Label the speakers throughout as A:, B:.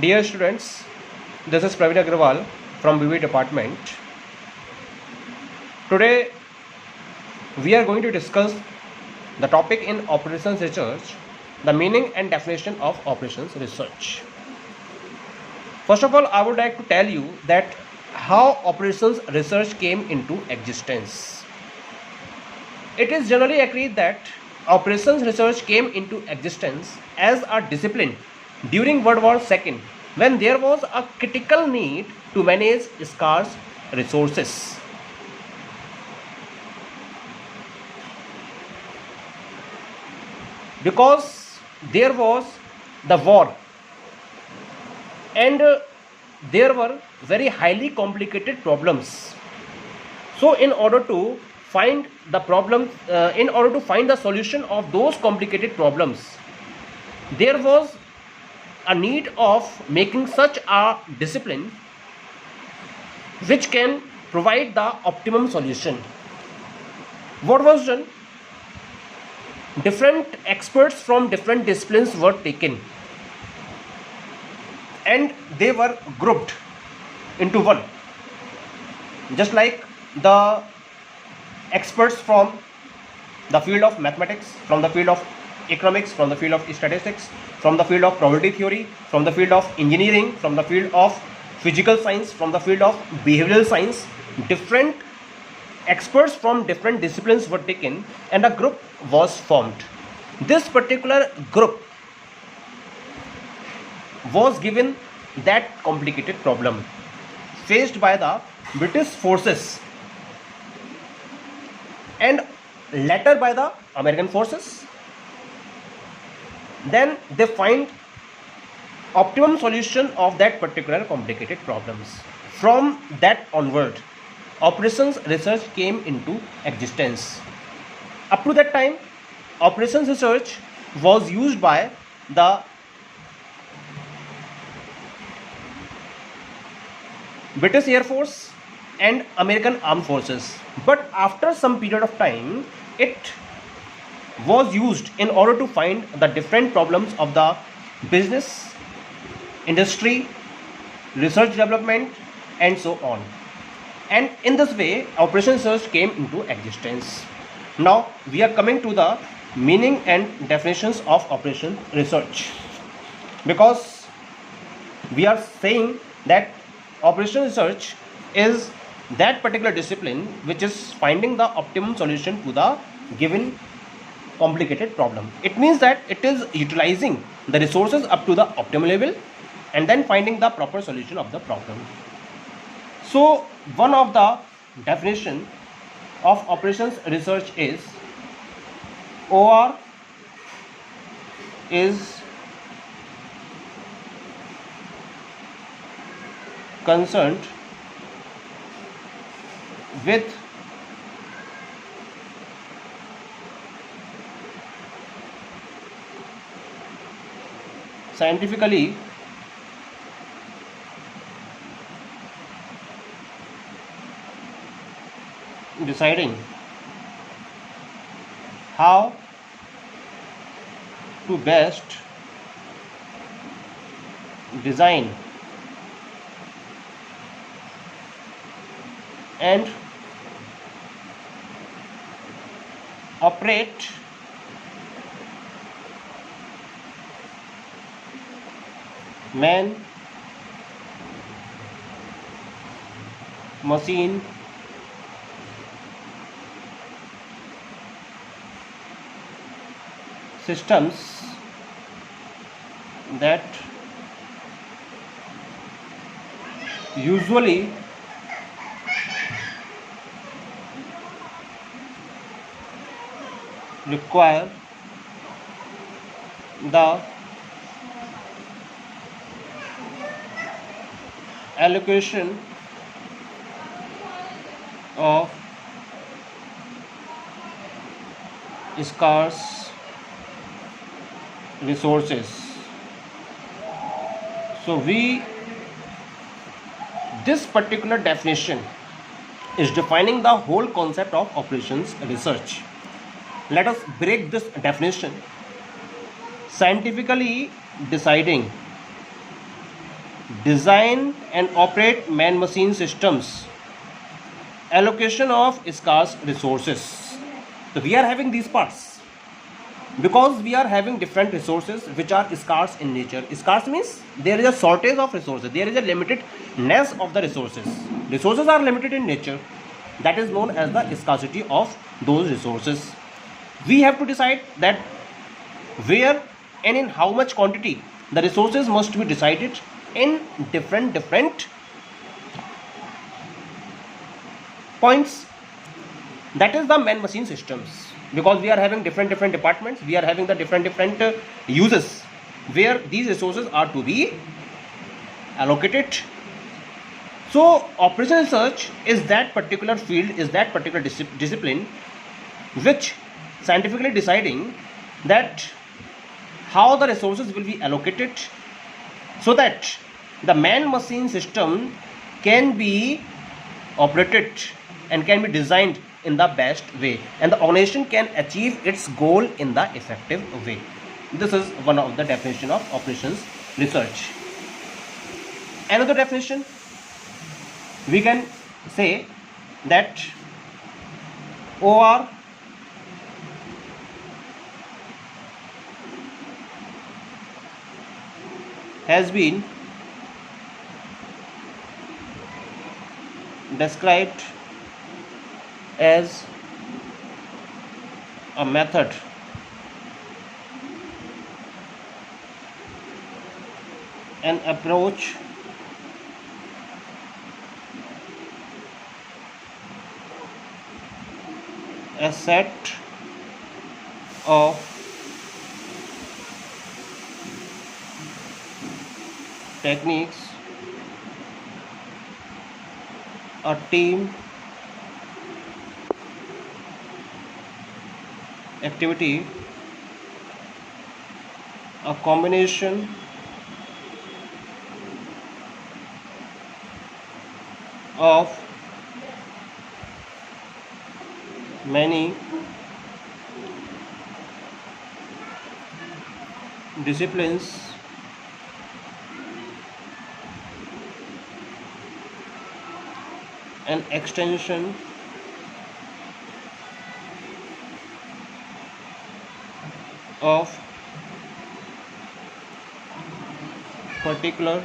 A: Dear students, this is Praveen Agrawal from BB department. Today we are going to discuss the topic in operations research, the meaning and definition of operations research. First of all, I would like to tell you that how operations research came into existence. It is generally agreed that operations research came into existence as a discipline during World War II, when there was a critical need to manage scarce resources. Because there was the war and there were very highly complicated problems. So in order to find the problem, in order to find the solution of those complicated problems, there was a need of making such a discipline which can provide the optimum solution. What was done? Different experts from different disciplines were taken and they were grouped into one, just like the experts from the field of mathematics, from the field of economics, from the field of statistics, from the field of probability theory, from the field of engineering, from the field of physical science, from the field of behavioral science. Different experts from different disciplines were taken and a group was formed. This particular group was given that complicated problem faced by the British forces and later by the American forces. Then they find optimum solution of that particular complicated problems. From that onward, operations research came into existence. Up to that time, operations research was used by the British Air Force and American Armed Forces. But after some period of time, it was used in order to find the different problems of the business, industry, research development, and so on. And in this way, operation research came into existence. Now we are coming to the meaning and definitions of operation research, because we are saying that operation research is that particular discipline which is finding the optimum solution to the given complicated problem. It means that it is utilizing the resources up to the optimal level and then finding the proper solution of the problem. So one of the definition of operations research is OR is concerned with scientifically deciding how to best design and operate man machine systems that usually require the allocation of scarce resources. So this particular definition is defining the whole concept of operations research. Let us break this definition. Scientifically deciding design and operate man-machine systems, allocation of scarce resources. So we are having these parts because we are having different resources which are scarce in nature. Scarce means there is a shortage of resources, there is a limitedness of the resources. Resources are limited in nature, that is known as the scarcity of those resources. We have to decide that where and in how much quantity the resources must be decided in different points. That is the man machine systems, because we are having different departments, we are having the different uses where these resources are to be allocated. So operation research is that particular field, is that particular discipline which scientifically deciding that how the resources will be allocated so that the man machine system can be operated and can be designed in the best way, and the organization can achieve its goal in the effective way. This is one of the definition of operations research. Another definition, we can say that OR has been described as a method an approach a set of techniques, a team activity, a combination of many disciplines an extension of particular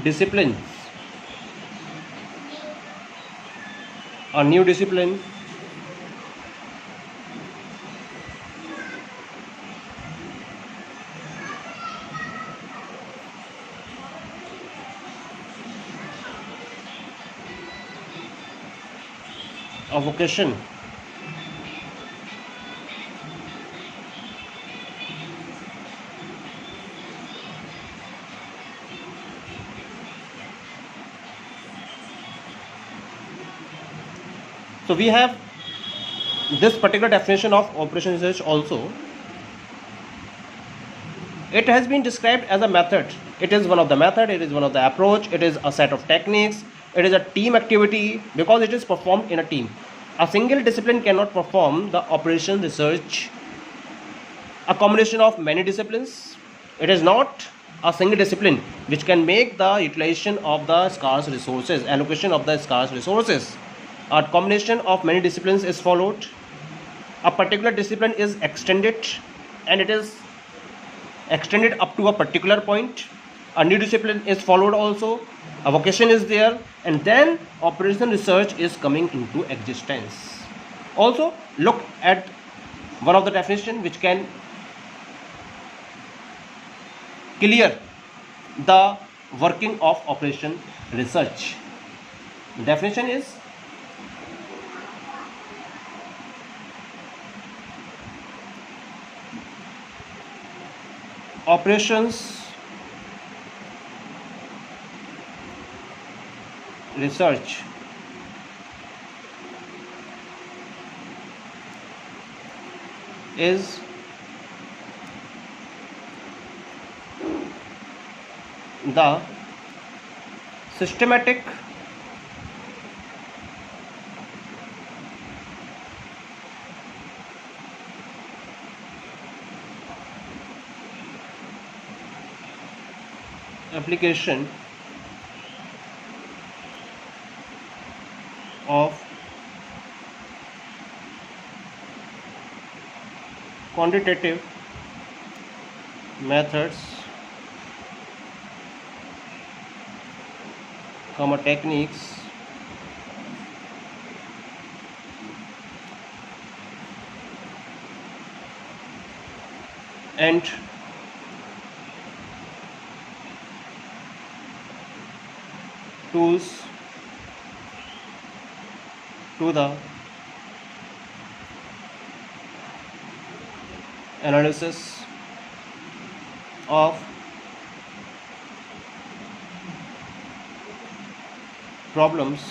A: disciplines, a new discipline a vocation, so we have this particular definition of operation research also. It has been described as a method. It is one of the method, it is one of the approach, it is a set of techniques, it is a team activity because it is performed in a team. A single discipline cannot perform the operation research. A combination of many disciplines. It is not a single discipline which can make the utilization of the scarce resources, allocation of the scarce resources. A combination of many disciplines is followed. A particular discipline is extended, and it is extended up to a particular point. A new discipline is followed also. A vocation is there, and then operational research is coming into existence. Also, look at one of the definition which can clear the working of operation research. The definition is operations research is the systematic application of quantitative methods, techniques and tools to the analysis of problems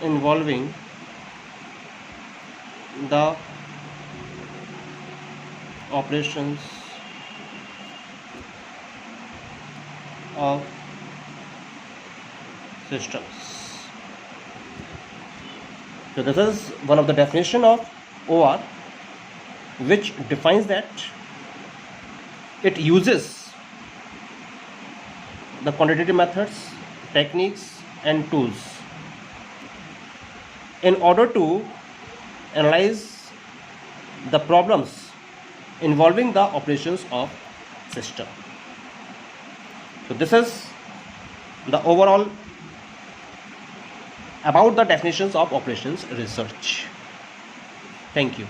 A: involving the operations of systems. So this is one of the definition of OR, which defines that it uses the quantitative methods, techniques and tools in order to analyze the problems involving the operations of system. So this is the overall about the definitions of operations research. Thank you.